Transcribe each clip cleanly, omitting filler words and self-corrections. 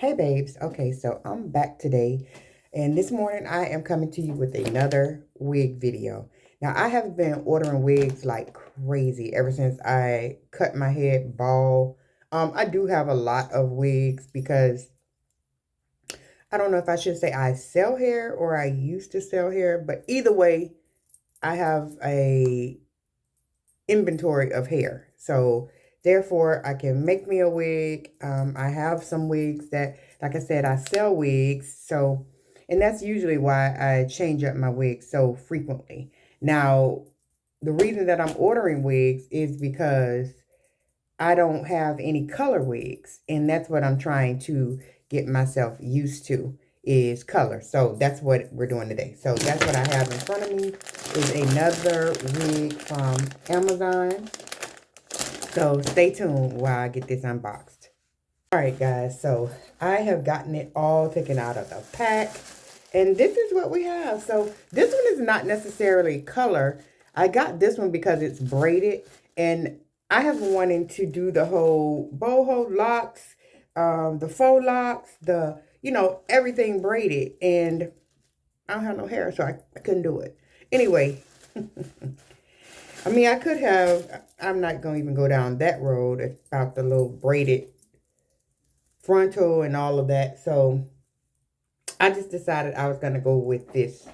Hey babes, okay, so I'm back today, and this morning I am coming to you with another wig video. Now I have been ordering wigs like crazy ever since I cut my head bald. I do have a lot of wigs because I don't know if I should say I sell hair or I used to sell hair, but either way, I have a inventory of hair. So therefore I can make me a wig. I have some wigs that, like I said, I sell wigs. So, and that's usually why I change up my wigs so frequently. Now, the reason that I'm ordering wigs is because I don't have any color wigs. And that's what I'm trying to get myself used to is color. So that's what we're doing today. So that's what I have in front of me is another wig from Amazon. So stay tuned while I get this unboxed. All right, guys. So I have gotten it all taken out of the pack. And this is what we have. So this one is not necessarily color. I got this one because it's braided. And I have been wanting to do the whole boho locks, the faux locks, everything braided. And I don't have no hair, so I couldn't do it. Anyway, I mean, I could have, I'm not going to even go down that road about the little braided frontal and all of that. So I just decided I was going to go with this,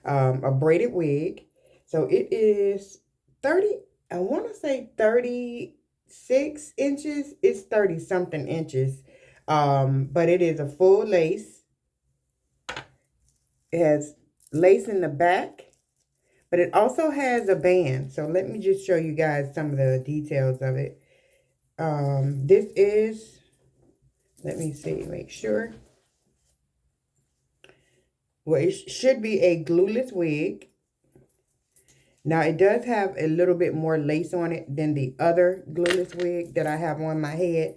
a braided wig. So it is 30, I want to say 36 inches. It's 30 something inches. But it is a full lace. It has lace in the back. But it also has a band. So let me just show you guys some of the details of it. This is, let me see, make sure. Well, it should be a glueless wig. Now, it does have a little bit more lace on it than the other glueless wig that I have on my head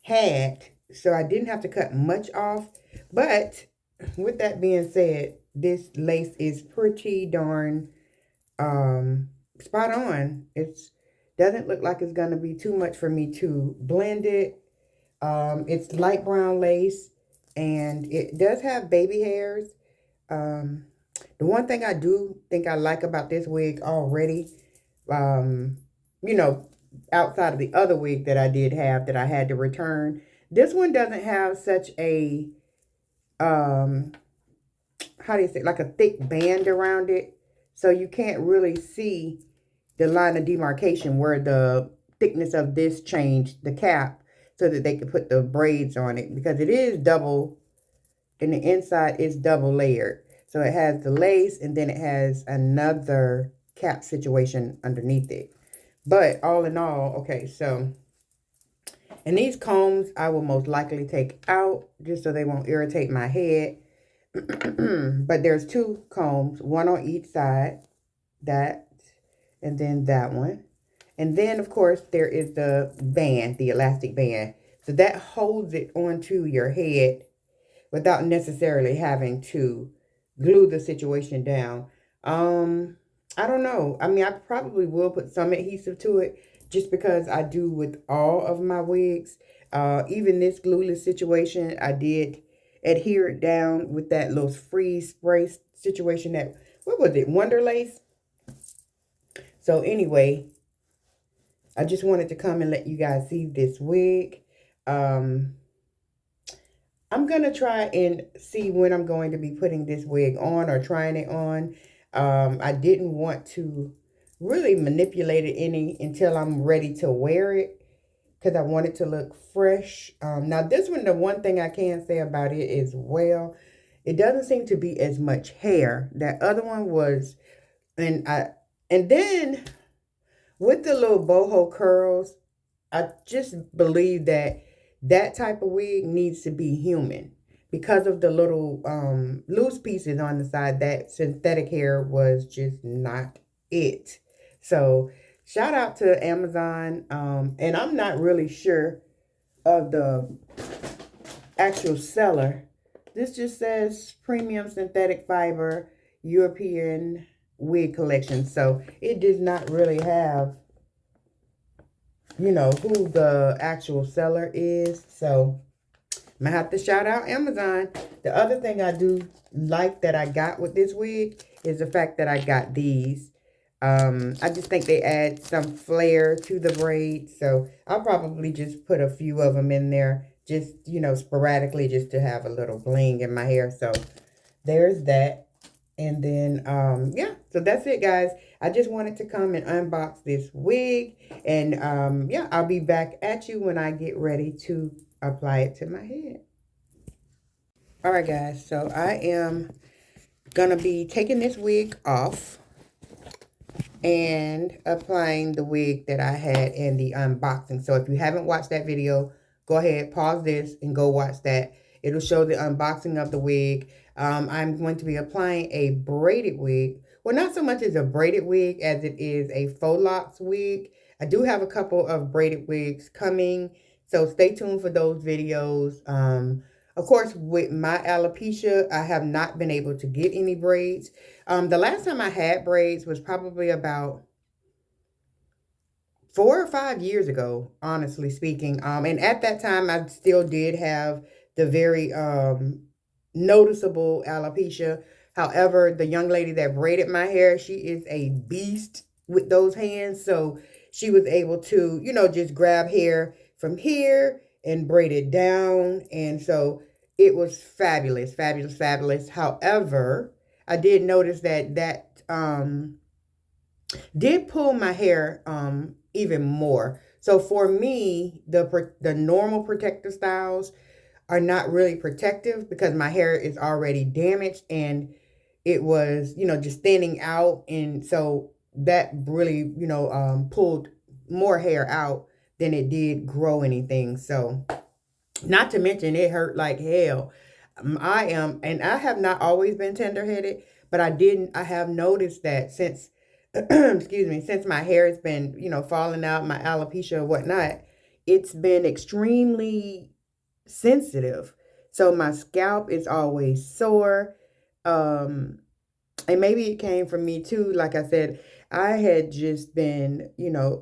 had. So I didn't have to cut much off. But with that being said, this lace is pretty darn spot on. It doesn't look like it's going to be too much for me to blend it. It's light brown lace and it does have baby hairs. The one thing I do think I like about this wig already, you know, outside of the other wig that I did have that I had to return, this one doesn't have such a, how do you say, like a thick band around it. So you can't really see the line of demarcation where the thickness of this changed the cap so that they could put the braids on it because it is double, and the inside is double layered. So it has the lace and then it has another cap situation underneath it. But all in all, okay, so, and these combs I will most likely take out just so they won't irritate my head. But there's two combs, one on each side, that, and then that one. And then, of course, there is the band, the elastic band. So that holds it onto your head without necessarily having to glue the situation down. I don't know. I mean, I probably will put some adhesive to it just because I do with all of my wigs. Even this glueless situation, I did adhere it down with that little freeze spray situation that, what was it, Wonder Lace? So anyway, I just wanted to come and let you guys see this wig. I'm going to try and see when I'm going to be putting this wig on or trying it on. I didn't want to really manipulate it any until I'm ready to wear it because I want it to look fresh. Now this one, the one thing I can say about it is, well, it doesn't seem to be as much hair. That other one was, and then with the little boho curls, I just believe that that type of wig needs to be human because of the little loose pieces on the side. That synthetic hair was just not it. So shout out to Amazon. And I'm not really sure of the actual seller. This just says premium synthetic fiber European wig collection. So it does not really have, you know, who the actual seller is. So I'm gonna have to shout out Amazon. The other thing I do like that I got with this wig is the fact that I got these. I just think they add some flair to the braid. So I'll probably just put a few of them in there, just, you know, sporadically, just to have a little bling in my hair. So there's that. And then, yeah, so that's it, guys. I just wanted to come and unbox this wig. And, yeah, I'll be back at you when I get ready to apply it to my head. All right, guys. So I am going to be taking this wig off and applying the wig that I had in the unboxing. So if you haven't watched that video, go ahead, pause this and go watch that. It'll show the unboxing of the wig. I'm going to be applying a braided wig. Well, not so much as a braided wig as it is a faux locs wig. I do have a couple of braided wigs coming, so stay tuned for those videos. Of course, with my alopecia, I have not been able to get any braids. The last time I had braids was probably about 4 or 5 years ago, honestly speaking. And at that time, I still did have the very noticeable alopecia. However, the young lady that braided my hair, she is a beast with those hands. So she was able to, you know, just grab hair from here and braid it down. And so it was fabulous, fabulous, fabulous. However, I did notice that did pull my hair even more. So for me, the normal protective styles are not really protective because my hair is already damaged and it was, you know, just thinning out. And so that really, you know, pulled more hair out than it did grow anything. So not to mention it hurt like hell. And I have not always been tender-headed, but I have noticed that since, excuse me, since my hair has been, you know, falling out, my alopecia and whatnot, it's been extremely sensitive. So my scalp is always sore. Um, and maybe it came from me too. Like I said, I had just been, you know,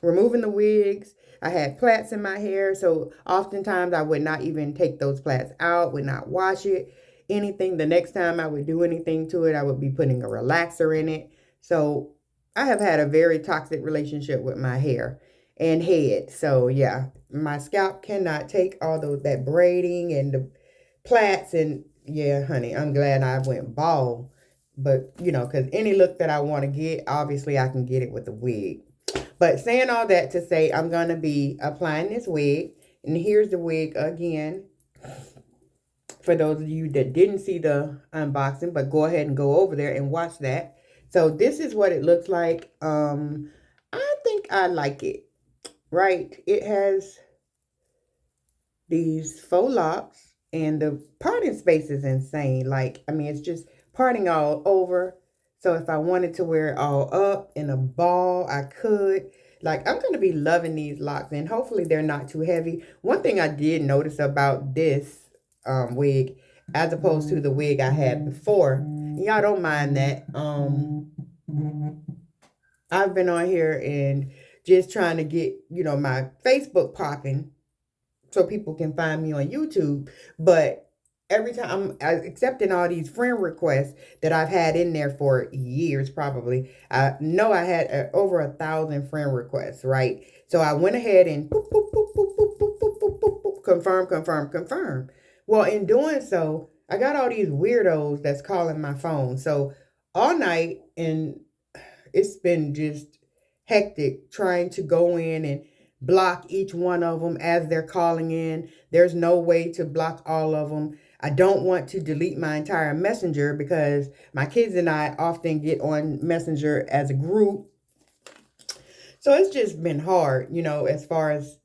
removing the wigs. I had plaits in my hair, so oftentimes I would not even take those plaits out, would not wash it, anything. The next time I would do anything to it, I would be putting a relaxer in it. So I have had a very toxic relationship with my hair and head. So yeah, my scalp cannot take all that braiding and the plaits. And yeah, honey, I'm glad I went bald. But, you know, because any look that I want to get, obviously I can get it with a wig. But saying all that to say, I'm going to be applying this wig. And here's the wig again. For those of you that didn't see the unboxing, but go ahead and go over there and watch that. So this is what it looks like. I think I like it. Right? It has these faux locks. And the parting space is insane. Like, I mean, it's just parting all over. So if I wanted to wear it all up in a ball, I could. Like, I'm going to be loving these locks, and hopefully they're not too heavy. One thing I did notice about this wig, as opposed to the wig I had before, y'all don't mind that. I've been on here and just trying to get, you know, my Facebook popping so people can find me on YouTube. But every time I'm accepting all these friend requests that I've had in there for years, probably. I know I had over 1,000 friend requests, right? So I went ahead and boop, boop, boop, boop, boop, boop, boop, boop, boop, boop, confirm, confirm, confirm. Well, in doing so, I got all these weirdos that's calling my phone. So all night, and it's been just hectic trying to go in and block each one of them as they're calling in. There's no way to block all of them. I don't want to delete my entire messenger because my kids and I often get on Messenger as a group. So it's just been hard, you know, as far as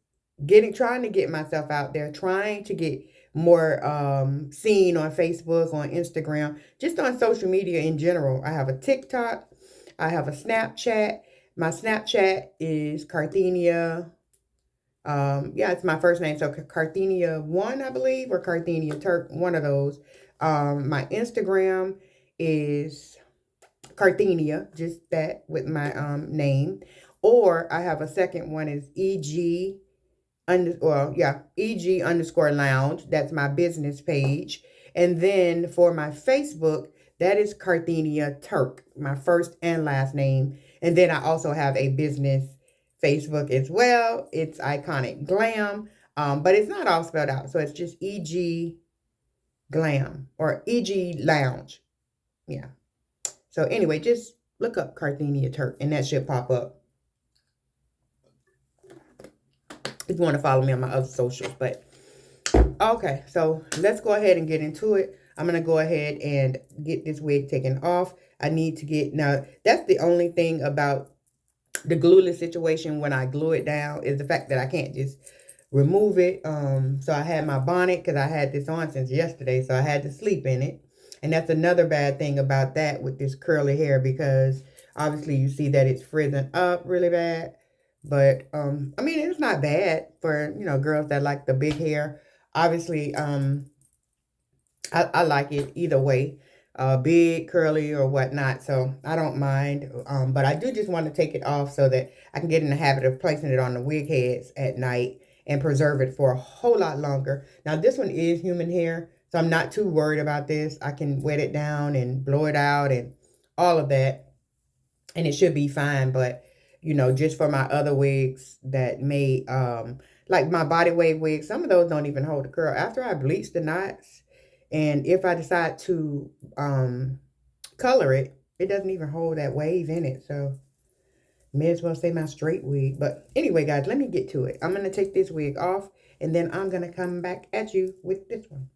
trying to get myself out there, trying to get more seen on Facebook, on Instagram, just on social media in general. I have a TikTok. I have a Snapchat. My Snapchat is Carthenia. Yeah, it's my first name. So Carthenia 1, I believe, or Carthenia Turk, one of those. My Instagram is Carthenia, just that with my name. Or I have a second one is EG EG underscore lounge. That's my business page. And then for my Facebook, that is Carthenia Turk, my first and last name. And then I also have a business Facebook as well. It's Iconic Glam, but it's not all spelled out. So it's just EG Glam or EG Lounge. Yeah. So anyway, just look up Carthenia Turk and that should pop up if you want to follow me on my other socials. But okay, so let's go ahead and get into it. I'm going to go ahead and get this wig taken off. I need to get, now that's the only thing about the glueless situation when I glue it down is the fact that I can't just remove it. So I had my bonnet because I had this on since yesterday, so I had to sleep in it. And that's another bad thing about that with this curly hair, because obviously you see that it's frizzing up really bad. But I mean, it's not bad for, you know, girls that like the big hair. Obviously, I like it either way, big, curly, or whatnot. So I don't mind. But I do just want to take it off so that I can get in the habit of placing it on the wig heads at night and preserve it for a whole lot longer. Now, this one is human hair, so I'm not too worried about this. I can wet it down and blow it out and all of that, and it should be fine. But, you know, just for my other wigs that may, like my body wave wigs, some of those don't even hold the curl. After I bleach the knots, and if I decide to color it, it doesn't even hold that wave in it. So may as well say my straight wig. But anyway, guys, let me get to it. I'm going to take this wig off, and then I'm going to come back at you with this one.